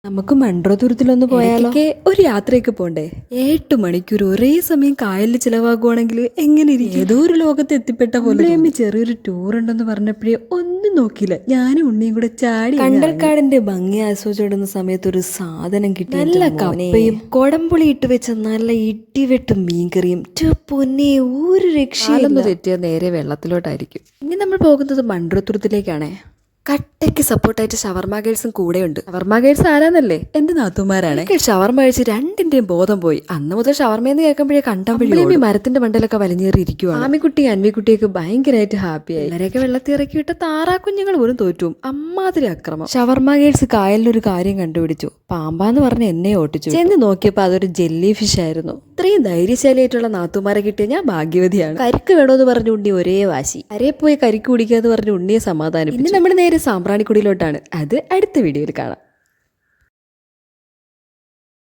നമുക്ക് മൺട്രോതുരത്തിലൊന്ന് പോയാലോ? ഒരു യാത്രയൊക്കെ പോണ്ടേ? 8 മണിക്കൂർ ഒരേ സമയം കായലിൽ ചിലവാകുവാണെങ്കിൽ എങ്ങനെ ഇരിക്കും? ഏതോ ഒരു ലോകത്ത് എത്തിപ്പെട്ട പോലെ. ചെറിയൊരു ടൂർ ഉണ്ടെന്ന് പറഞ്ഞപ്പോഴേ ഒന്നും നോക്കിയില്ല, ഞാനും ഉണ്ണിയും കൂടെ ചാടി. കണ്ടൽക്കാടിന്റെ ഭംഗി ആസ്വദിച്ചിടുന്ന സമയത്ത് ഒരു സാധനം കിട്ടി. നല്ല കപ്പയും കൊടംപുളി ഇട്ട് വെച്ച നല്ല ഇടിവെട്ടും മീൻകറിയും. പൊന്നെ, ഒരു രക്ഷയൊന്നും തെറ്റിയ നേരെ വെള്ളത്തിലോട്ടായിരിക്കും. ഇനി നമ്മൾ പോകുന്നത് മൺട്രോതുരത്തിലേക്കാണേ. കട്ടയ്ക്ക് സപ്പോർട്ടായിട്ട് ഷവർമ ഗേൾസും കൂടെയുണ്ട്. ഷവർമ ഗേൾസ് ആരാന്നല്ലേ? എന്റെ നാത്തുമാരാണ്. ഷവർമ കഴിച്ച് രണ്ടിന്റെയും ബോധം പോയി. അന്ന് മുതൽ ഷവർമയെന്ന് കേൾക്കുമ്പോഴേ കണ്ടപ്പോഴേ മരത്തിന്റെ മണ്ടലൊക്കെ വലിഞ്ഞേറിയിരിക്കുവാണ്. ആമിക്കുട്ടി അൻവിക്കുട്ടിയൊക്കെ ഭയങ്കരമായിട്ട് ഹാപ്പിയായി. ഇവരെയൊക്കെ വെള്ളത്തിൽ ഇറക്കിയിട്ട് താറാക്കുഞ്ഞുങ്ങൾ പോലും തോറ്റും. അമ്മാതിരി അക്രമം. ഷവർമ ഗേൾസ് കായലിലൊരു കാര്യം കണ്ടുപിടിച്ചു. പാമ്പാന്ന് പറഞ്ഞ് എന്നെ ഓട്ടിച്ചു. ചെന്ന് നോക്കിയപ്പോ അതൊരു ജെല്ലി ഫിഷ് ആയിരുന്നു. ഇത്രയും ധൈര്യശാലിയായിട്ടുള്ള നാത്തുമാരെ കിട്ടിയ ഞാൻ ഭാഗ്യവതിയാണ്. കരിക്ക് വേണോന്ന് പറഞ്ഞു ഉണ്ണി ഒരേ വാശി. അരയെ പോയി കരിക്ക് കുടിക്കാന്ന് പറഞ്ഞ് ഉണ്ണിയെ സമാധാനം. ഇനി നമ്മൾ നേരെ സാമ്പ്രാണിക്കുടിയിലോട്ടാണ്. അത് അടുത്ത വീഡിയോയിൽ കാണാം.